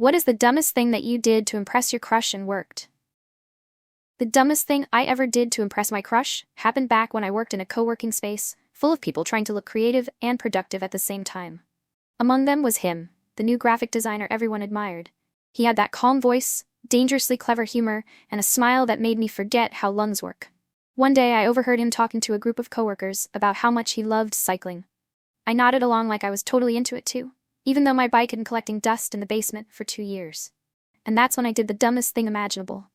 What is the dumbest thing that you did to impress your crush and worked? The dumbest thing I ever did to impress my crush happened back when I worked in a co-working space, full of people trying to look creative and productive at the same time. Among them was him, the new graphic designer everyone admired. He had that calm voice, dangerously clever humor, and a smile that made me forget how lungs work. One day I overheard him talking to a group of coworkers about how much he loved cycling. I nodded along like I was totally into it too, even though my bike had been collecting dust in the basement for 2 years. And that's when I did the dumbest thing imaginable.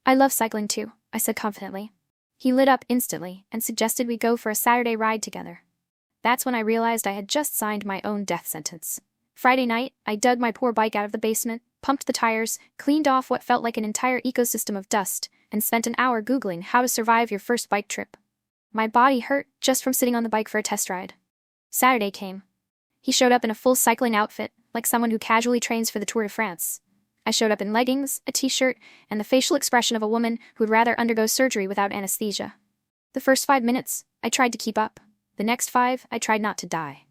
I love cycling too, I said confidently. He lit up instantly and suggested we go for a Saturday ride together. That's when I realized I had just signed my own death sentence. Friday night, I dug my poor bike out of the basement, pumped the tires, cleaned off what felt like an entire ecosystem of dust, and spent an hour Googling how to survive your first bike trip. My body hurt just from sitting on the bike for a test ride. Saturday came. He showed up in a full cycling outfit, like someone who casually trains for the Tour de France. I showed up in leggings, a t-shirt, and the facial expression of a woman who would rather undergo surgery without anesthesia. The first 5 minutes, I tried to keep up. The next 5, I tried not to die.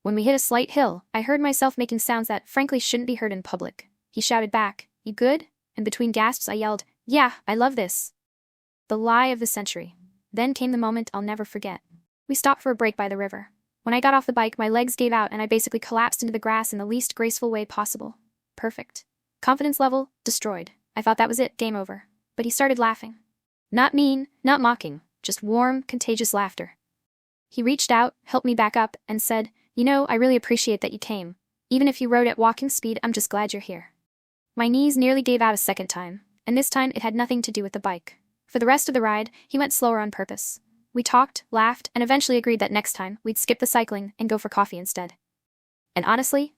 When we hit a slight hill, I heard myself making sounds that frankly shouldn't be heard in public. He shouted back, "You good?" And between gasps I yelled, "Yeah, I love this." The lie of the century. Then came the moment I'll never forget. We stopped for a break by the river. When I got off the bike, my legs gave out and I basically collapsed into the grass in the least graceful way possible. Perfect. Confidence level, destroyed. I thought that was it, game over. But he started laughing. Not mean, not mocking, just warm, contagious laughter. He reached out, helped me back up, and said, "You know, I really appreciate that you came. Even if you rode at walking speed, I'm just glad you're here." My knees nearly gave out a second time, and this time it had nothing to do with the bike. For the rest of the ride, he went slower on purpose. We talked, laughed, and eventually agreed that next time, we'd skip the cycling and go for coffee instead. And honestly,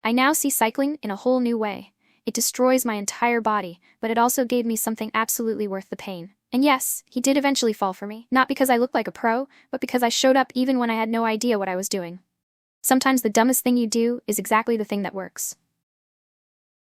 I now see cycling in a whole new way. It destroys my entire body, but it also gave me something absolutely worth the pain. And yes, he did eventually fall for me, not because I looked like a pro, but because I showed up even when I had no idea what I was doing. Sometimes the dumbest thing you do is exactly the thing that works.